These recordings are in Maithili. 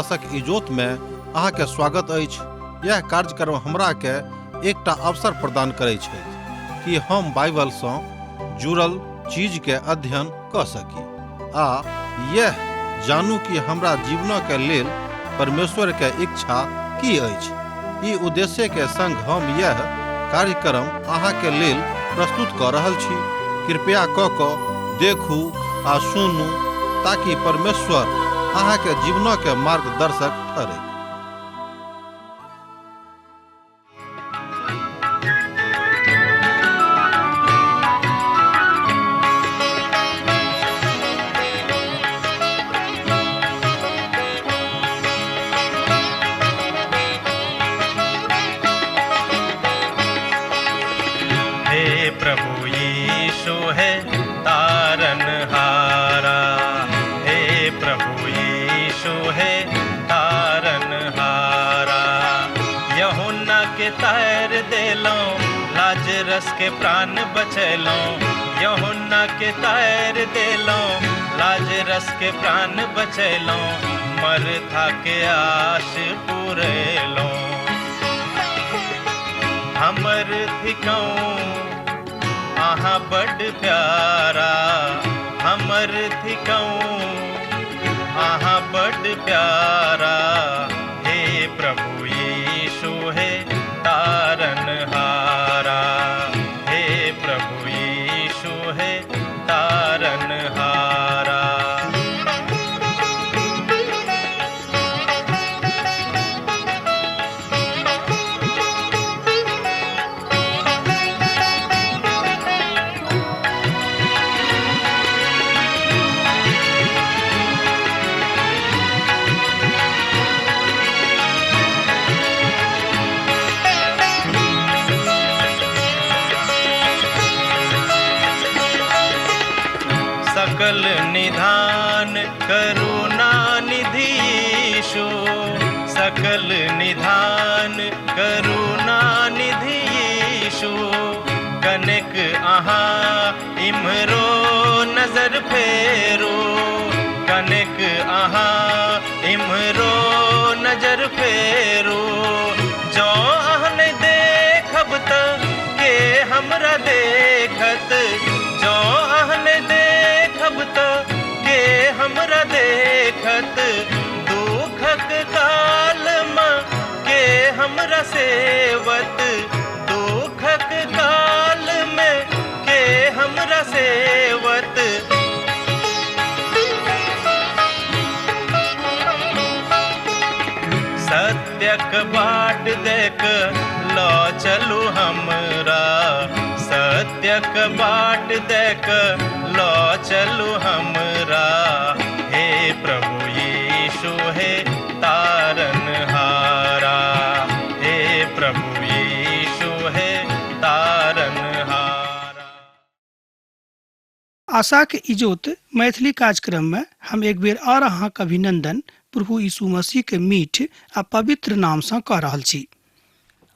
आशक इजोत में अहाँ के स्वागत अछि। यह कार्यक्रम हमरा के एकटा अवसर प्रदान करै छै कि हम बाइबल सँ जुड़ल चीज के अध्ययन क सकी आ यह जानू कि हमरा जीवन के लेल परमेश्वर के इच्छा की अछि। ई उद्देश्य के संग हम यह कार्यक्रम अहाँ के लेल प्रस्तुत क रहल छी। कृपया क देखू आ सुनू ताकि परमेश्वर अहाँ के जीवन के मार्गदर्शक ठहरे। प्रभु यीशु है तारनहारा, हे प्रभु यीशु है तारनहारा। यूहन्ना के तैर देलो, लाजरस के प्राण बचेलो। यूहन्ना के तैर देलो, लाजरस के प्राण बचेलो। मरथा के आश पूरेलो, हमर थिकऊ आहा बड़ प्यारा। हमर थिकऊ आहा बड़ प्यारा, हे प्रभु यीशु है तारनहारा, हे प्रभु यीशु है तारनहारा। सकल निधान करुणा निधि यीशु, सकल निधान करुणा निधि यीशु। कनक आहा इमरो नजर फेरो, कनक आहा इमरो नजर फेरो। जो आहन देखब त के हमरा देखत, जो आहन देखब त के हमरा देखत। दुखक काल में के हमरा सेवत, दुखक काल में के हमरा सेवत। सत्यक बाट देख लो चलू हमरा, सत्यक बाट देख लो चलू हमरा। हे प्रभु यीशु है तारनहारा, हे प्रभु यीशु है तारनहारा। आशा के इजोत मैथिली कार्यक्रम में हम एक बेर और अहाँ के अभिनंदन प्रभु यीशु मसीह के मीठ आ पवित्र नाम से कह रहल छी।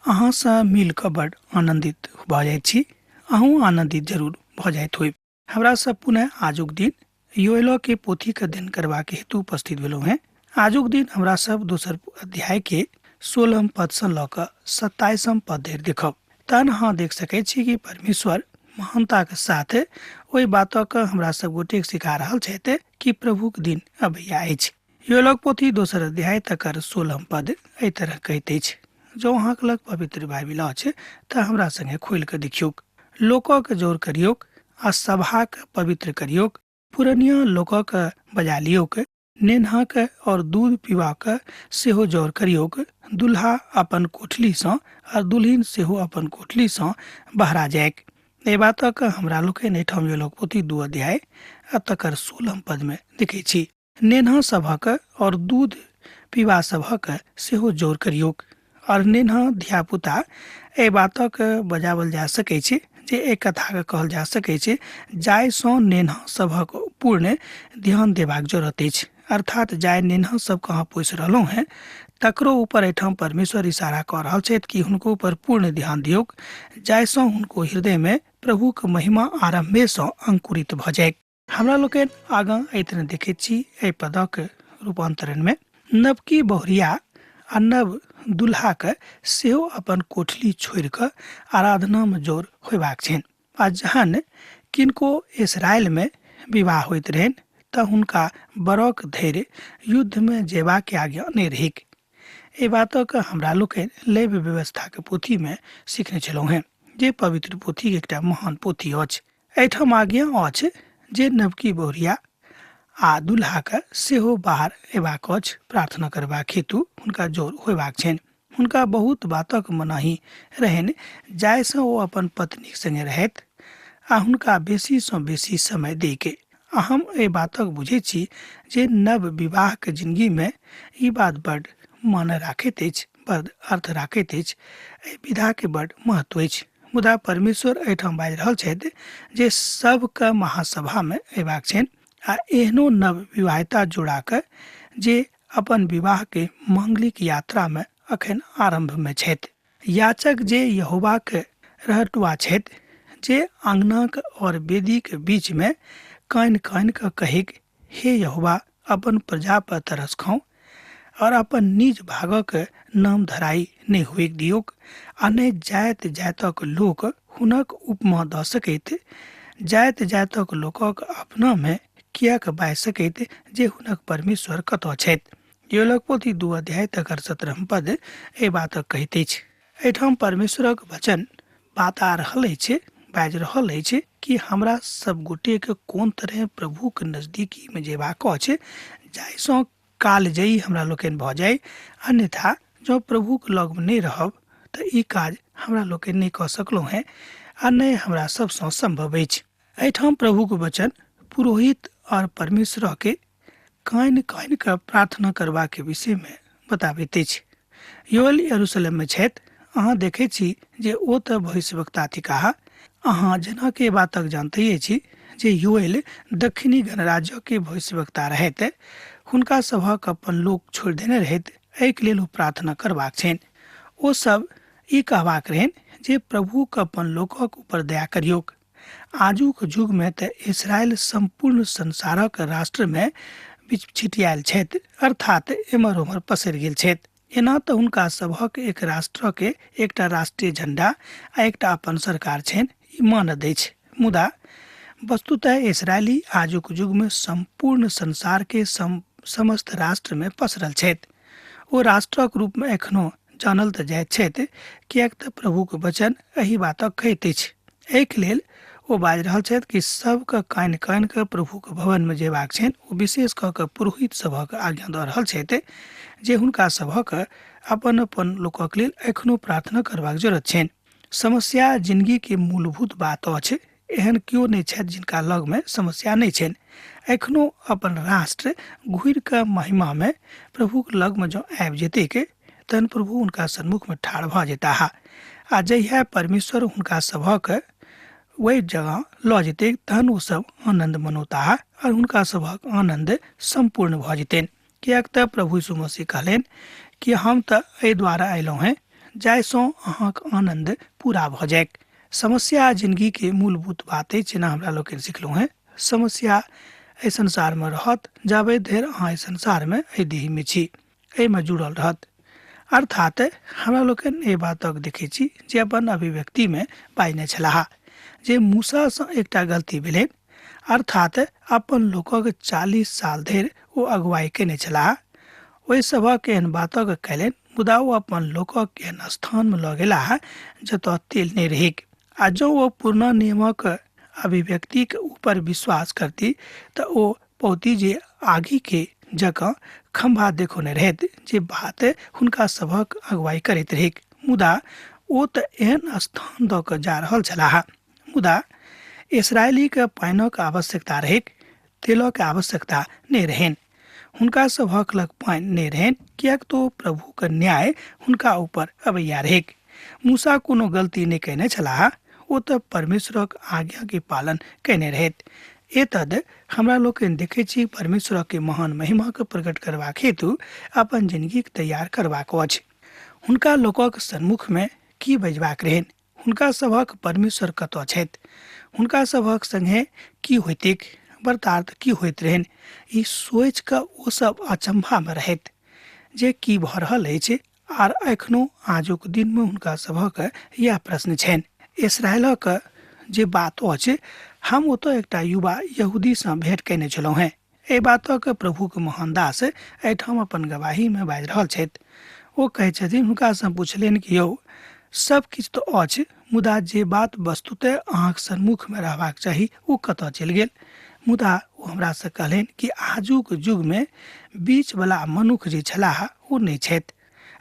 अहाँ से मिल के बड़ आनंदित भ जाय छी। अहूँ आनंदित जरूर भ जाइत होइब। हमरा सब पुनः आजुक दिन योएल के पोथी के अध्ययन करबा के हेतु उपस्थित भेलहुँ हैं। आजुक दिन हमरा सब दोसर अध्याय के 16 पद से ल क 27 पद धरि देखब। तहन अहाँ देख सकै छी कि परमेश्वर महानता के साथ ओहि बातों के हमरा सब गोटे सिखा रहल छथि कि प्रभु के दिन अबैया अछि। योएल पोथी दोसर अध्याय तकर 16 पद एहि तरह कहैत अछि। जो अहाँ के लग पवित्र बाइबिल अछि त हमरा संगे खोल के देखियोक। लोकों के जोर करियोक आ सभा के पवित्र करियोक। पुरनिया लोकों के बजा लियोक। नेन्हा के और दूध पीवा के सेहो जोर करियोक। दुल्हा अपन कोठली से और दुल्हिन सेहो अपन कोठली से बहरा जायक। ए बात के हमरा लोकनि एठाम योएल पोथी 2 अध्याय आ तकर 16 पद में देखै छी। नेन्हा सभक और दूध पीवा सभक सेहो जोर करियोक। और नेन्हा धियापुता ए बातक बजावल जा सकै छै जे एक कथा के कहल जा सकै छै जाय सो नेन्हा सभक पूर्ण ध्यान देबाक जरूरत अछि। अर्थात जाय नेन्हा सब कहाँ पोसि रहलहुँ हैं तकरो ऊपर एठाम परमेश्वर इशारा कर रहल छथि कि हुनको ऊपर पूर्ण ध्यान दियोक, जाय सो हुनको हृदय में प्रभु के महिमा आरंभे से अंकुरित भ जाय। हमरा लोकनि आगां एहि तरह देखैत छी एहि पदक रूपांतरण में नवकी बहुरिया आ नव दुल्हा के सेहो अपन कोठली छोड़ि कऽ आराधना में जोर होयबाक छनि। आ जहन किनको इसराइल में विवाह होइत रहनि तऽ हुनका बरख धरि युद्ध में जेबाक आज्ञा नहि रहिक। एहि बातक हमरा लोकनि लेवी व्यवस्था के पोथी में सीखने छलहुँ हेँ, जे पवित्र पोथी के एकटा महान पोथी अछि। एहिठाम आज्ञा अछि जे नवकी बहुरिया आ दुल्हा के सेहो बाहर अयबाक अछि प्रार्थना करबाक हेतु हुनका जोर होयबाक छनि। हुनका बहुत बातक मनाही रहनि जाहिसँ ओ अपन पत्नीक संगे रहथि आ हुनका बेसी सँ बेसी समय दै के। हम एहि बातक बुझै छी जे नव विवाह के जिंदगी में ई बात बड माने राखैत अछि, बड अर्थ राखैत अछि। एहि विधा के बड महत्व अछि। मुदा परमेश्वर एहिठाम बाजि रहल छथि जे सबके महासभा में अयबाक छनि आ एहनो नव विवाहिता जोड़ा के जे अपन विवाह के मांगलिक यात्रा में अखन आरंभ में छथि। याचक जे यहोवा के रहटुआ छथि, जे आंगनाक और वेदी के बीच में कान कान के कहिक, हे यहोवा अपन प्रजा पर तरस खाओ और अपन निज भागक नाम धराई नहि हुए दियोक आ नहि जाति जातक लोक हुनक उपमा दऽ सकैत, जाति जातक लोकक अपना में कियाक बाजि सकैत जे हुनक परमेश्वर कतऽ छथि। योलक पोथी 2 अध्याय तकर 17 पद एहि बातक कहैत अछि। एहिठाम परमेश्वरक वचन बता रहल अछि, बाजि रहल अछि कि हमरा सब गोटे के कोन तरह प्रभु के नजदीकी में जेबाक अछि जाहिसँ कालजयी हमरा लोकनि भऽ जाय। अन्यथा जँ प्रभु के लग में नहि रहब तऽ ई काज हमरा लोकनि नहि कऽ सकलहुँ हैं आ नहि हमरा सबसँ संभव अछि। एहिठाम प्रभु के वचन पुरोहित और परमेश्वर के कान कान के प्रार्थना करबा के विषय में बताबैत अछि। योएल यरूशलेम में छथि। अहाँ देखै छी जे ओ तऽ भविष्यवक्ता थिकाह। अहाँ जेना के बातक जानते छी जे योएल दक्षिणी गणराज्य के भविष्यवक्ता रहैत, हुनका सभक अपन लोक छोड़ि देने रहैत, एहिके लेल ओ प्रार्थना करबाक छनि। ओ सब ई कहबाक रहनि जे प्रभु के अपन लोकक ऊपर दया करियोक। आजुक युग में तऽ इसराइल संपूर्ण संसारक राष्ट्र में छिटियाल छथि, अर्थात एमर ओमर पसरि गेल छथि। एना तऽ हुनका सभक एक राष्ट्र के एकटा राष्ट्रीय झंडा आ एकटा अपन सरकार छनि, ई मानद अछि। मुदा वस्तुतः इसराइली आजुक युग में संपूर्ण संसार के समस्त राष्ट्र में पसरल छथि। ओ राष्ट्रक रूप में एखनो जानल तऽ जाइत छथि, किएक तऽ प्रभु के वचन एहि बातक कहैत अछि। एहिके लेल ओ बाजि रहल छथि कि सबके कान कान के प्रभु के भवन में जेबाक छनि। ओ विशेष कऽ के पुरोहित सभक आज्ञा दऽ रहल छथि जे हुनका सभक अपन अपन लोकक लेल एखनो प्रार्थना करबाक जरूरत छनि। समस्या जिंदगी के मूलभूत बात अछि। एहन केओ नहि छथि जिनका लग में समस्या नहि छनि। एखनो अपन राष्ट्र घुरि कऽ महिमा में प्रभु के लग में जो आबि जेतै के तहन प्रभु हुनका सन्मुख में ठाढ़ भऽ जेताह आ जहिया परमेश्वर हुनका सभक वही जगह लऽ जेतै तहन ओ सब आनंद मनौताह और हुनका सभक आनंद संपूर्ण भऽ जेतनि। किएक तऽ प्रभु यीशु मसीह कहलनि कि हम तऽ एहि द्वारा अयलहुँ हैं जाहिसँ अहाँके आनंद पूरा भऽ जायक। समस्या जिंदगी के मूलभूत बात अछि। जेना हमरा लोकनि सिखलहुँ हैं, समस्या एहि संसार में रहत जाबे धरि अहाँ एहि संसार में एहि देह में छी, एहि में जुड़ल रहत। अर्थात हमरा लोकनि एहि बातक देखै छी जे अपन अभिव्यक्ति में बाजने छलाह जे मूसा सँ एकटा गलती भेलनि, अर्थात अपन लोकक 40 साल धरि ओ अगुवाई केने छलाह। ओहि सभक एहन बातक कयलनि, मुदा ओ अपन लोकक एहन स्थान में लऽ गेलाह जतऽ तेल नहि रहिक। आ जँ ओ पुरना नियमक अभिव्यक्ति के ऊपर विश्वास करती तऽ ओ पौती जे आगि के जकाँ खंभा देखौने रहैत जे बात हुनका सभक अगुवाई करैत रहैक। मुदा ओ तऽ एहन स्थान दऽ कऽ जा रहल छलाह। मुदा इसराइली के पानिक आवश्यकता रहैक, तेलक आवश्यकता नहि रहनि। हुनका सभक लग पानि नहि रहनि, किएक तो प्रभु के न्याय हुनका ऊपर अबैया रहैक। मूसा कोनो गलती नहि कयने छलाह, ओ तऽ परमेश्वरक आज्ञा के पालन कयने रहथि। एतद हमरा लोकनि देखै छी परमेश्वर के महान महिमा के प्रकट करबाक हेतु अपन जिंदगी के तैयार करबाक अछि। हुनका लोकक सन्मुख में की बजबाक रहनि, हुनका सभक परमेश्वर कतऽ छथि, हुनका सभक संगे की होइतिक, व्रतार्थ की होइत रहनि, ई सोचि कऽ ओ सब अचंभा में रहथि। जे की भऽ रहल अछि आर एखनो आजुक दिन में हुनका सभक यह प्रश्न छनि। इसराइलक जे बात अछि, हम ओतऽ एकटा युवा यहूदी सँ भेंट केने छलहुँ हेँ। एहि बातक प्रभुक महान दास एहिठाम अपन गवाही में बाजि रहल छथि। ओ कहै छथिन, हुनका सँ पुछलनि कि यौ, सब किछु तऽ अछि, मुदा जे बात वस्तुतः अहाँक सन्मुख में रहबाक चाही ओ कतऽ चलि गेल? मुदा ओ हमरा सँ कहलनि कि आजुक युग में बीच वाला मनुख जे छलाह ओ नहि छथि।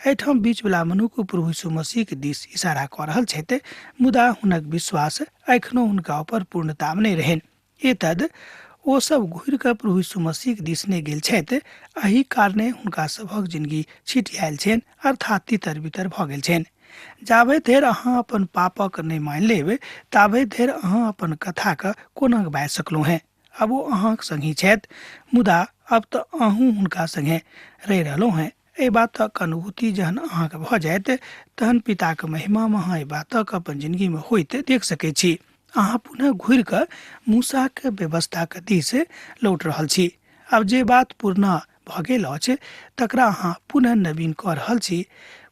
एहिठाम बीच वाला मनुख प्रभु यीशु मसीह के दिस इशारा कऽ रहल छथि, मुदा हुनक विश्वास एखनो हुनका ऊपर पूर्णता में नहि रहनि। एतद ओ सब घुरि कऽ प्रभु यीशु मसीह के दिस नहि गेल छथि। एहि कारणे हुनका सभक जिंदगी छिटियायल छनि, अर्थात तितर बितर भऽ गेल छनि। जाबे धरि अहाँ अपन पापक नहि मानि लेब, ताबे धरि अहाँ अपन कथाक कोना बाजि सकलहुँ हेँ। अब ओ अहाँक संगी छथि, मुदा अब तऽ अहूँ हुनका संगे रहि रहलहुँ हेँ। एहि बातक अनुभूति जहन अहाँके भऽ जायत, तहन पिताक महिमा में अहाँ एहि बातक अपन जिंदगी में होइत देख सकैत छी। अहाँ पुनः घुरि कऽ मूसाक व्यवस्थाक दिस लौट रहल छी। अब जे बात पूर्ण भऽ गेल अछि तकरा अहाँ पुनः नवीन कऽ रहल छी,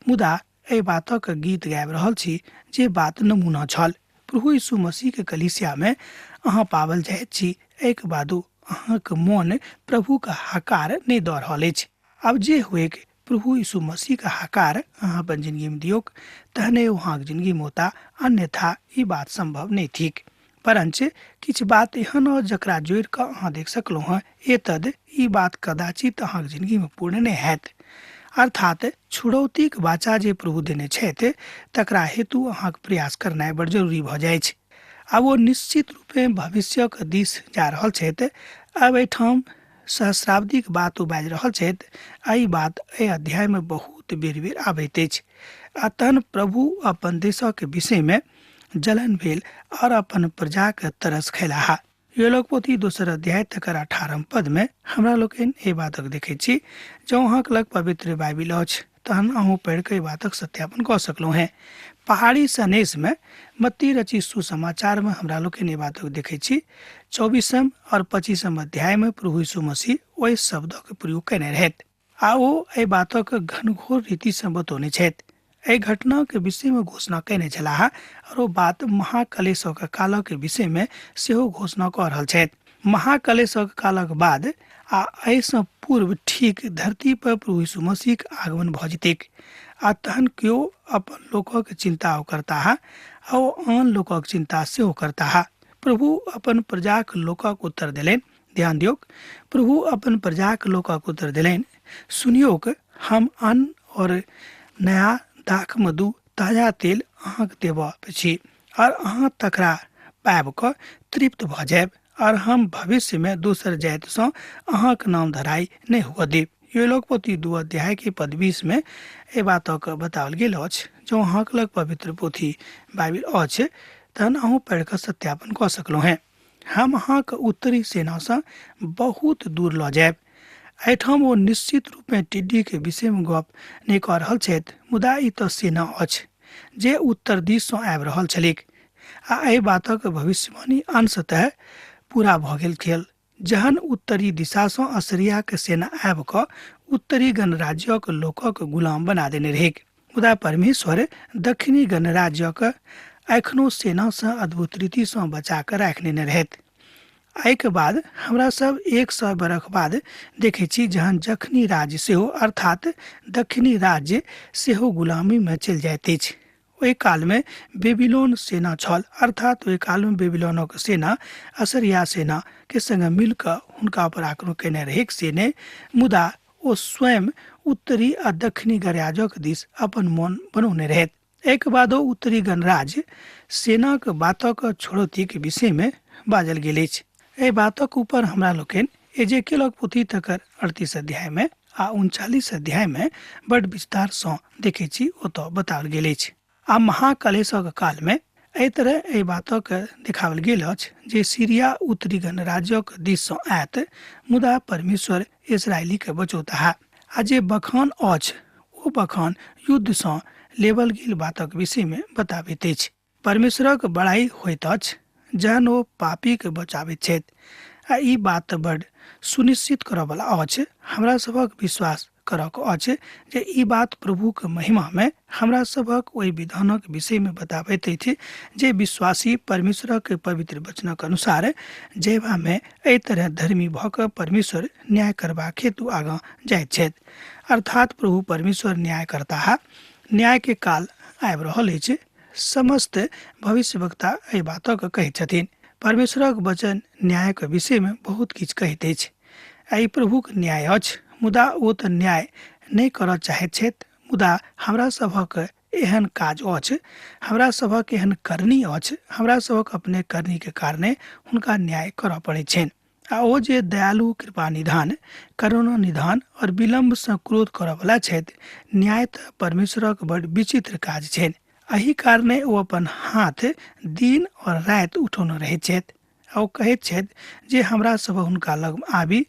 मुदा एहि बातक गीत गाबि रहल छी जे बात नमूना छल। प्रभु यीशु मसीह के कलीसिया में अहाँ पावल जाइत छी, एक बादो अहाँक मोन प्रभु का हकार नहि दऽ रहल अछि। अब जे हुएक प्रभु यीशु मसीह का हकार अहाँ अपन जिंदगी में दियोक, तहने वहाँक जिंदगी में होता, अन्यथा ई बात संभव नहीं थिक। परंच किछ बात एहन हो जकरा जोड़ि कऽ अहाँ देख सकलहुँ हँ, एतद ई बात कदाचित अहाँक जिंदगी में पूर्ण नहीं हैत। अर्थात छुड़ौतीक वाचा जे प्रभु देने छथि तकरा हेतु अहाँक प्रयास करनाइ बड़ जरूरी भऽ जाइ छै। आब ओ निश्चित रूपे भविष्यक दिस जा रहल छथि। अब एहिठाम सहस्राब्दीक बात ओ बाजि रहल छथि। एहि बात एहि अध्याय में बहुत बेर बेर आबैत अछि। आ तहन प्रभु अपन देशक विषय में जलन भेल और अपन प्रजाक तरस खैलाहा। ये लोक पोथी 2 अध्याय तकर 18 पद में हमरा लोकनि एहि बातक देखैत छी। जँ अहाँक लग पवित्र बाइबिल अछि तहन अहूँ पढ़ि कऽ एहि बातक सत्यापन कऽ सकलहुँ हैं। पहाड़ी सनेस में मत्ती रचित सुसमाचार में हमरा लोकनि एहि बातक देखैत छी। 24 और 25 अध्याय में प्रभु यीशु मसीह ओहि शब्दक प्रयोग कयने रहथि आ ओ एहि बातक घनघोर रीति सँ बतौने छथि। एहि घटना के विषय में घोषणा कयने छलाह और ओ बात महाकलेशक कालक विषय में सेहो घोषणा कऽ रहल छथि। महाकलेशक कालक बाद आ एहि सँ पूर्व ठीक धरती पर प्रभु यीशु मसीह के आगमन भऽ जेतैक। आ तहन केओ अपन लोकक चिंता करताह आ ओ आन लोकक चिंता सेहो करताह। प्रभु अपन प्रजाक लोकक उत्तर देलनि। ध्यान दियौक, प्रभु अपन प्रजाक लोकक उत्तर देलनि, सुनियोक, हम अन्न और नया दाख मधु ताजा तेल अहाँक देबऽ छी और अहाँ तकरा पाबि कऽ तृप्त भऽ जायब और हम भविष्य में दोसर जाति सँ अहाँक नाम धराई नहीं हुअ देब। ये लोक पोथी 2 अध्याय के पद 20 में एहि बातक बताओल गेल अछि। जँ अहाँक लग पवित्र पोथी बाइबिल अछि तहन अहूँ पढ़ि कऽ सत्यापन कऽ सकलहुँ हैं। हम अहाँक उत्तरी सेना सँ बहुत दूर लऽ जायब। एहिठाम ओ निश्चित रूप में टिड्डी के विषय में गप नहि कऽ रहल छथि, मुदा ई तऽ सेना अछि जे उत्तर दिस सँ आबि रहल छलीक। आ एहि बातक भविष्यवाणी अंशतः पूरा भऽ गेल छल, जहन उत्तरी दिशा सँ असरिया के सेना आबि कऽ उत्तरी गणराज्यक लोकक गुलाम बना देने रहैक। मुदा परमेश्वर दक्षिणी गणराज्यक एखनो सेना सँ अद्भुत रीति सँ बचा कऽ राखि लेने रहथि। एहिके बाद हमरा सब 100 बरख बाद देखैत छी जहन जखनी राज्य सेहो अर्थात दक्षिणी राज्य सेहो गुलामी में चलि जाइत अछि। ओहि काल में बेबीलोन सेना छल, अर्थात ओहि काल में बेबीलोनक सेना असरिया सेना के संग मिल कऽ हुनका पर आक्रमण केने रहैक से नहि, मुदा ओ स्वयं उत्तरी आ दक्षिणी गणराज्यक दिस अपन मोन बनौने रहथि। एक बाद उत्तरी गणराज्य सेनाक बातक छुड़ौती के विषय में बाजल गेल अछि। एहि बातक ऊपर हमरा लोकनि एजेकियलक पोथी तकर 38 अध्याय में आ 39 अध्याय में बड़ विस्तार सँ देखैत छी, ओतऽ बताओल गेल अछि। आ महाकलेशक काल में एहि तरह एहि बातक देखाओल गेल अछि जे सीरिया उत्तरी गणराज्यक दिस सँ आयत, मुदा परमेश्वर इस्राएली के बचौताह। आ जे बखान अछि ओ बखान युद्ध सँ लेबल गेल बातक विषय में बताबैत अछि। परमेश्वरक बड़ाई होइत अछि जहन ओ पापी के बचाबैत छथि। आ ई बात बड़ सुनिश्चित करऽ वाला अछि। हमरा सबक विश्वास करक अछि जे ई बात प्रभु के महिमा में हमरा सबक ओहि विधानक विषय में बताबैत अछि जे विश्वासी परमेश्वर के पवित्र वचनक अनुसार जेबा में एहि तरह धर्मी भऽ कऽ परमेश्वर न्याय करबाक हेतु आगाँ जाइत छथि। अर्थात प्रभु परमेश्वर न्याय करता न्याय के काल आबि रहल अछि। समस्त भविष्यवक्ता एहि बातक कहैत छथिन। परमेश्वरक वचन न्यायक विषय में बहुत किछु कहैत अछि। एहि प्रभुक न्याय अछि, मुदा ओ तऽ न्याय नहि करऽ चाहैत छथि। मुदा हमरा सभक एहन काज अछि, हमरा सभक एहन करनी अछि, हमरा सभक अपने करनी के कारणे हुनका न्याय करऽ पड़ैत छनि। आ ओ जे दयालु, कृपा निधान, करुणा निधान और विलम्ब से क्रोध करऽ वाला छथि, न्याय तऽ परमेश्वरक बड़ विचित्र काज छनि। एहि कारणे ओ अपन हाथ दिन और राति उठौने रहैत छथि। ओ कहैत छथि जे हमरा सब हुनका लग आबी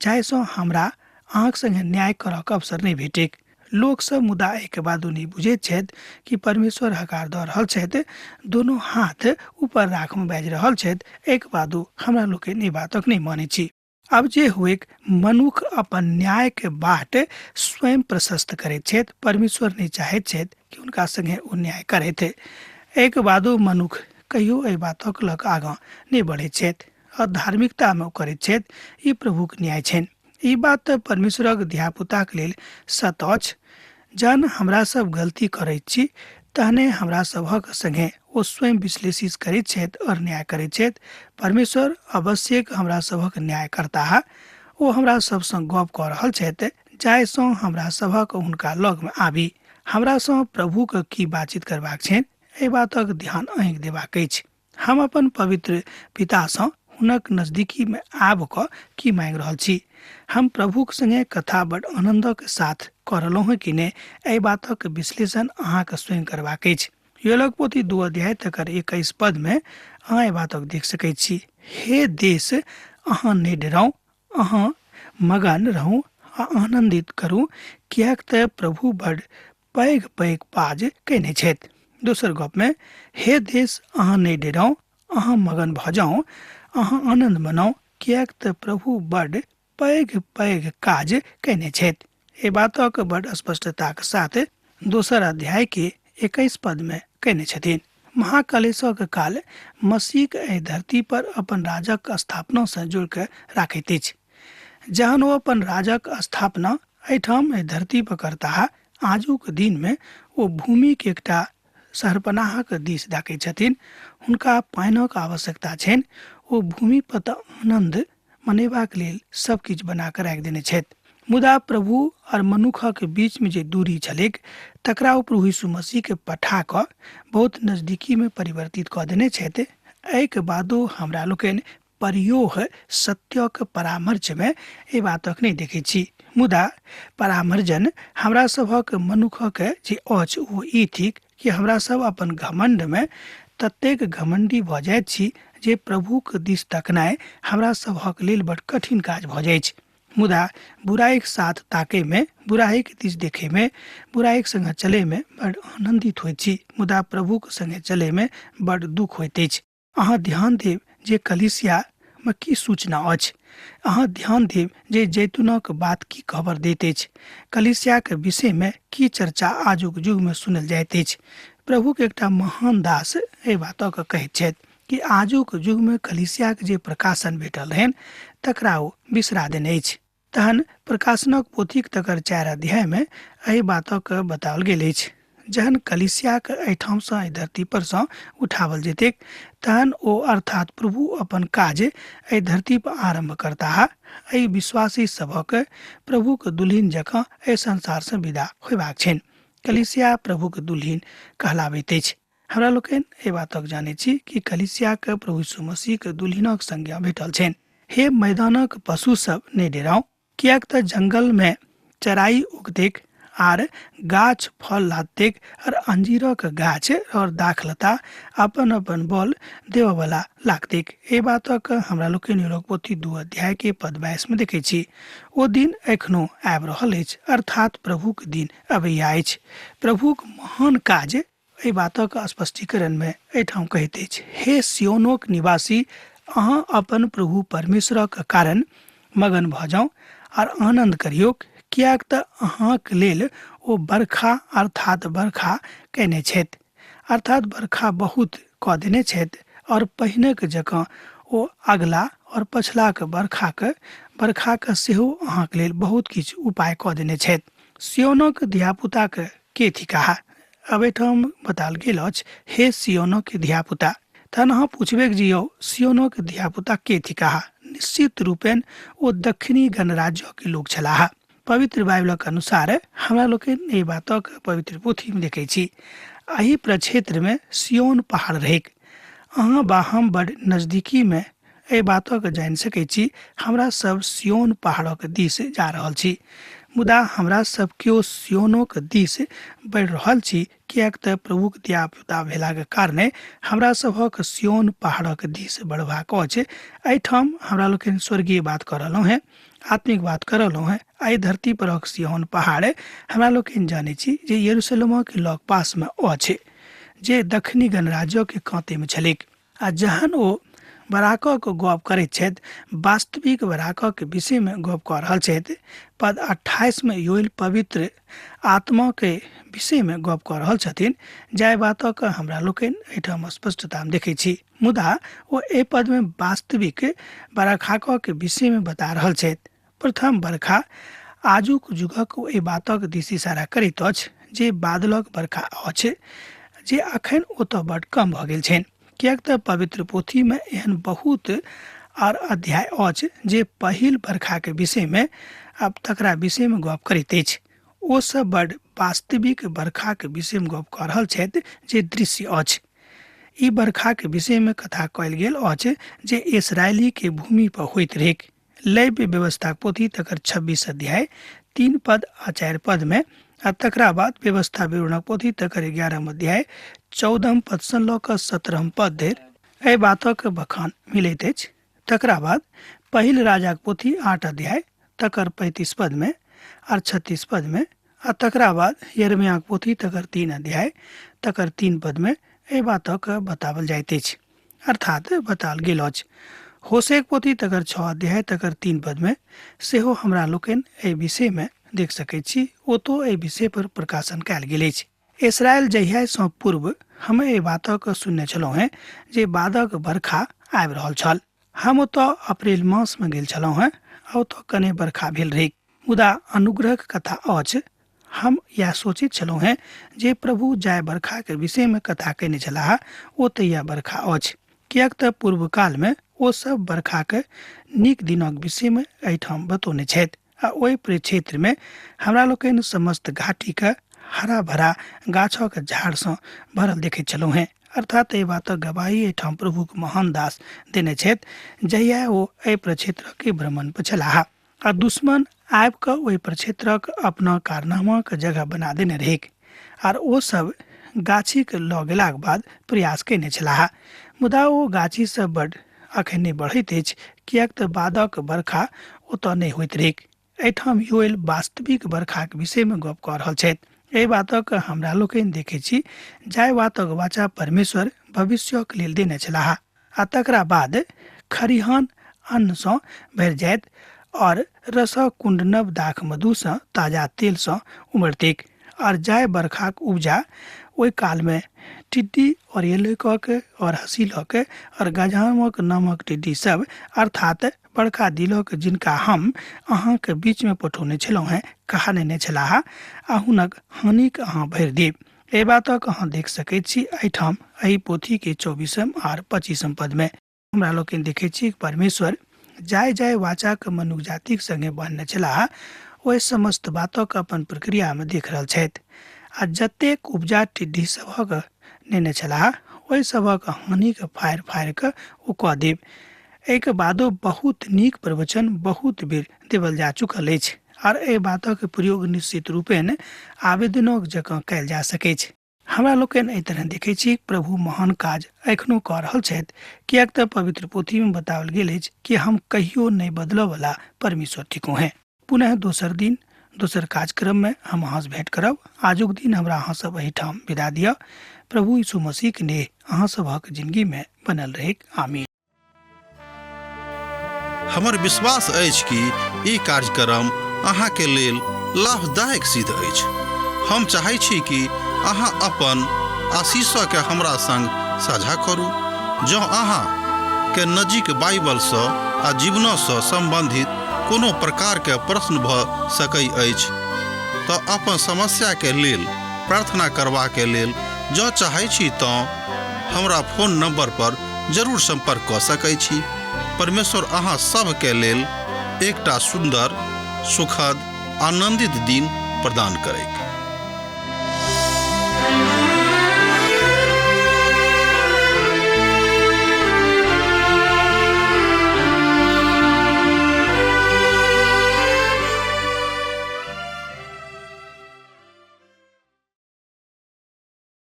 जाहिसँ हमरा अहाँक संगे न्याय करक अवसर नहि भेटैक। लोक सब मुदा एक बादो नहीं बुझैत छथि कि परमेश्वर हकार दऽ रहल छथि, दोनों हाथ ऊपर राख में बाजि रहल छथि। एक बादो हमरा लोग ई बातक नहीं मानै छी। अब जे हुए मनुख अपन न्याय के बाट स्वयं प्रशस्त करैत छथि। परमेश्वर नहीं चाहैत छथि कि उनका संगे ओ न्याय करैत। एक बादो मनुख कहियो एहि बातक लग आगाँ नहीं बढ़ैत छथि और धार्मिकता में करैत छथि। ई प्रभुक न्याय छनि। ई बात परमेश्वरक धियापुताक लेल सत अछि। जहन हमरा सब गलती करैत छी तहने हमरा सभक संगे ओ स्वयं विश्लेषित करैत छथि और न्याय करैत छथि। परमेश्वर अवश्यक हमरा सभक न्याय करता। ओ हमरा सब संग गप कऽ रहल छथि जाहिसँ हमरा सभक हुनका लग में आबी हमरा सँ प्रभुक की बातचीत करबाक छनि, एहि बातक ध्यान अहींक देबाक अछि। हम अपन पवित्र पिता सँ हुनक नजदीकी में आब कऽ की मांगि रहल छी। हम प्रभुक संगे कथा बड़ आनंदक साथ कऽ रहलहुँ हैं कि ने, एहि बातक विश्लेषण अहाँके स्वयं करबाक अछि। योलक पोथी 2 अध्याय तकर 21 पद में अहाँ एहि बातक देख सकैत छी। हे देश, अहाँ नहि डराउ, अहाँ मगन रहू आ आनंदित करू, कियाक तऽ प्रभु बड़ पैघ पैघ काज कयने छथि। दोसर गप में, हे देश, अहाँ नहीं डराउ, अहाँ मगन भऽ जाउ, अहाँ आनंद मनाउ, कियाक तऽ प्रभु बड़ पैघ पैघ काज कयने छथि। ए बातक बड़ स्पष्टता के साथ दोसर अध्याय के 21 पद में कहने छथिन। महाकलेशक काल मसीह एहि धरती पर अपन राजक स्थापना से जोड़ के राखैत अछि। जहन ओ अपन राजक स्थापना एहिठाम एहि धरती पर करता, आजुक दिन में ओ भूमि के एकटा शहरपनाहक दिस देखैत छथिन। हुनका पानिक आवश्यकता छनि। ओ भूमि पर तऽ आनंद मनेबाक लेल सब किछु बना कऽ राखि देने छथि। मुदा प्रभु और मनुखक बीच में जे दूरी छलैक तकरा ओ प्रभु यीशु मसीह के पठा कऽ बहुत नजदीकी में परिवर्तित कऽ देने छथि। एहिके बादो हमरा लोकनि परियोह सत्यक परामर्श में एहि बातक नहीं देखै छी। मुदा परामर्जन हमरा सभक मनुखक जे अछि ओ ई थिक कि हमरा सब अपन घमंड में ततेक घमंडी भऽ जाइत छी जे प्रभुक दिस तकनाइ हमरा सभक लेल बड़ कठिन काज भऽ जाइत छै। मुदा बुराई के साथ ताके में, बुराई के दिस देखे में, बुराई के संगे चले में बड़ आनंदित होइत छी। मुदा प्रभु के संगे चले में बड़ दुख होइत अछि। अहाँ ध्यान देब जे कलीसिया में की सूचना अछि। अहाँ ध्यान देब जे जैतूनक बात की खबर दैत अछि। कलीसिया के विषय में की चर्चा आजुक युग में सुनल जाइत अछि। प्रभु के एकटा महान दास एहि बातक कहैत छथि कि आजुक युग में कलीसिया के जे प्रकाशन भेटल रहनि तकरा ओ बिसरा देने अछि। तहन प्रकाशनक पोथीक तकर 4 अध्याय में एहि बातक बताओल गेल अछि। जहन कलीसिया के एहिठाम सँ एहि धरती पर सँ उठावल जेतै तहन ओ अर्थात प्रभु अपन काज एहि धरती पर आरंभ करता। एहि विश्वासी सभक प्रभु के दुल्हिन जकाँ एहि संसार से विदा होयबाक छनि। कलीसिया प्रभु के दुल्हिन कहलाबैत अछि। हमरा लोकनि एहि बातक जानै छी कि कलीसिया के प्रभु यीशु मसीह के दुल्हिनक संज्ञा भेटल छनि। हे मैदानक पशु सब नहीं डेराउ, कियाक तऽ जंगल में चराई उगतेक आर गाछ फल लादतेक और अंजीरक गाछ और दाखलता अपन अपन बल देव वाला लागतेक। ए बातक हमरा लोकनि योलक पोथी 2 अध्याय के पद 22 में देखै छी। ओ दिन एखनो आबि रहल अछि, अर्थात प्रभु के दिन अबैया अछि। प्रभुक महान काज एहि बातक स्पष्टीकरण में एहिठाम कहैत अछि। हे सियोनक निवासी, अहाँ अपन प्रभु परमेश्वरक कारण मगन भऽ जाउ और आनंद करियौ, कियाक तऽ अहाँक लेल ओ बरखा अर्थात बरखा कयने छथि, अर्थात बरखा बहुत कऽ देने छथि, और पहिनेक जकाँ ओ अगला और पछलाक बरखाक सेहो अहाँक लेल बहुत किछु उपाय कऽ देने छथि। सियोनक धियापुताक के थिकाह। अब एठाम बताल गेल अछि, हे सियोनक धियापुता। तहन अहाँ पूछबे कि यौ सियोनक धियापुता के थिकाह। निश्चित रूपेण ओ दक्षिणी गणराज्य के लोग छलाह। पवित्र बाइबलक अनुसार हमरा लोग एहि बातक पवित्र पोथी में देखे छी, एहि प्रक्षेत्र में सियोन पहाड़ रहेक। अहाँ बा हम बड़ नजदीकी में एहि बातक जान सकै छी, हमरा सब सियोन पहाड़क दिस जा रहल छी। मुदा हमरा सब केओ सियोनक दिस बढ़ि रहल छी, कियाक तऽ प्रभुक धियापुता भेलाक कारणे हमरा सभक सियोन पहाड़क दिस बढ़बाक अछि। एहिठाम हमरा लोकनि स्वर्गीय बात कर रहलहुँ हैं, आत्मिक बात कर रहलहुँ हैं। एहि धरती परक सियोन पहाड़ हमरा लोकनि जानै छी जे यरूशलेमक लग पास में अछि, जे दक्षिणी गणराज्य के कांते में छलैक। आ जहन ओ बराकक गप करैत छथि, वास्तविक बराकक विषय में गप कऽ रहल छथि। पद 28 में योएल पवित्र आत्मा के विषय में गप कऽ रहल छथिन, जाय बातक हमरा लोकनि एहिठाम स्पष्टता में देखै छी। मुदा ओ एहि पद में वास्तविक बरखाक के विषय में बता रहल छथि। प्रथम बरखा आजुक जुगक एहि बातक दिस इशारा करैत अछि जे बादलक बरखा अछि, जे अखन ओतऽ बड़ कम भऽ गेल छनि। कियाक तऽ पवित्र पोथी में एहन बहुत और अध्याय अछि जे पहिल बरखा के विषय में अब तकरा विषय में गप करैत अछि। ओ सब बड़ वास्तविक बरखा के विषय में गप कऽ रहल छथि जे दृश्य अछि। ई बरखा के विषय में कथा कयल गेल अछि जे इस्राएली के भूमि पर होइत रहेक। लैव्य व्यवस्था पोथी तकर 26 अध्याय 3 पद आ 4 पद में, आ तकरा बाद व्यवस्था विवरणक पोथी तकर 11 अध्याय 14 पद सँ लऽ कऽ 17 पद धरि एहि बातक बखान मिलैत अछि। तकरा बाद पहिल राजाक पोथी 8 अध्याय तकर 35 पद में और 36 पद में, आ तकरा बाद यिर्मयाह पोथी तकर 3 अध्याय तकर 3 पद में एहि बातक बतावल जाइत अछि, अर्थात बताल गेल अछि। होशेक पोथी तकर 6 अध्याय तकर 3 पद में सेहो हमरा लोकनि एहि विषय में देख सकैत छी। ओतो एहि विषय पर प्रकाशन कयल गेल अछि। इस्राएल जहिया सँ पूर्व हम एहि बातक सुनने छलहुँ हैं जे बादक बरखा आबि रहल छल। हम ओतऽ अप्रैल मास में गेल छलहुँ हैं, आ ओतऽ कने बरखा भेल रहै। मुदा अनुग्रहक कथा अछि, हम यह सोचैत छलहुँ हैं जे प्रभु जाय बरखा के विषय में कथा कयने छलाह, ओ तऽ यह बरखा अछि। कियाक तऽ पूर्व काल में ओ सब बरखा के नीक दिनक विषय में एहिठाम बतौने छथि। आ ओहि परिक्षेत्र में हमरा लोकनि समस्त घाटी के हरा भरा गाछक झाड़ सँ भरल देखैत छलहुँ हैं। अर्थात एहि बातक गवाही एहिठाम प्रभुक महान दास देने छथि जहिया ओ एहि प्रक्षेत्र के भ्रमण पर छलाह। आ दुश्मन आबि कऽ ओहि प्रक्षेत्रक अपना कारनामाक जगह बना देने रहेक, आर ओ सब गाछी के लऽ गेलाक बाद प्रयास कयने छलाह। मुदा ओ गाछी सब बड़ अखन नहि बढ़ैत अछि, कियाक तऽ बादक बरखा ओतऽ नहि होइत रहेक। एहिठाम योएल वास्तविक बरखाक विषय में गप कऽ रहल छथि। एहि बातक हमरा लोकनि देखै छी जाय बातक वाचा परमेश्वर भविष्यक लेल देने छलाह। आ तकरा बाद खरिहान अन्न सँ भरि जायत, और रसक कुंड नव दाख मधु सँ ताजा तेल सँ उमड़तैक। और जाय बरखाक उपजा ओहि काल में टिड्डी और येलोकक और हसीलक और गजामक नामक टिड्डी सब, अर्थात बड़का दिलक जिनका हम अहाँ के बीच में पठौने छलहुँ हैं, कहा नेने छलाह, आ हुनक हानिक अहाँ भरि देब। एहि बातक अहाँ देख सकैत छी एहिठाम एहि पोथी के 24 और 25 पद में। हमरा लोकनि देखै छी परमेश्वर जाय जाय वाचा के मनुष्य जातिक संगे बांधने छलाह, ओहि समस्त बातक अपन प्रक्रिया में देख रहल छथि। आ जतेक उपजा टिड्डी सभक नेने छलाह, ओहि सभक हानिक फाड़ि फाड़ि कऽ ओ कऽ देब। एहिके बादो बहुत नीक प्रवचन बहुत बेर देवल जा चुकल अछि, और एहि बातक प्रयोग निश्चित रूपेण आवेदनक जकाँ कयल जा सकैत छै। हमरा लोकनि एहि तरह देखै छी प्रभु महान काज एखनो कऽ रहल छथि, कियाक तऽ पवित्र पोथी में बताओल गेल अछि कि हम कहियो नहि बदलऽ वाला परमेश्वर थिकौ हैं। पुनः दोसर दिन दोसर कार्यक्रम में हम अहाँ से भेंट करब। आजुक दिन हमरा अहाँ सब एहिठाम विदा दिअ। प्रभु यीशु मसीह के नेह अहाँ सभक जिंदगी में बनल रहेक। आमीन। हमर विश्वास अछि कि ई कार्यक्रम अहाँ के लेल लाभदायक सिद्ध अछि। हम चाहै छी कि अहाँ अपन आशीषके हमरा संग साझा करू। जँ अहाँके नजीक बाइबलसँ आ जीवनसँ सम्बन्धित कोनो प्रकारके प्रश्न भऽ सकैत अछि तऽ अपन समस्याके लेल प्रार्थना करबाके लेल जँ चाहै छी तऽ हमरा फोन नंबर पर जरूर संपर्क कऽ सकैत छी। परमेश्वर अहाँ सबके लेल एकटा सुन्दर, सुखद, आनन्दित दिन प्रदान करैक।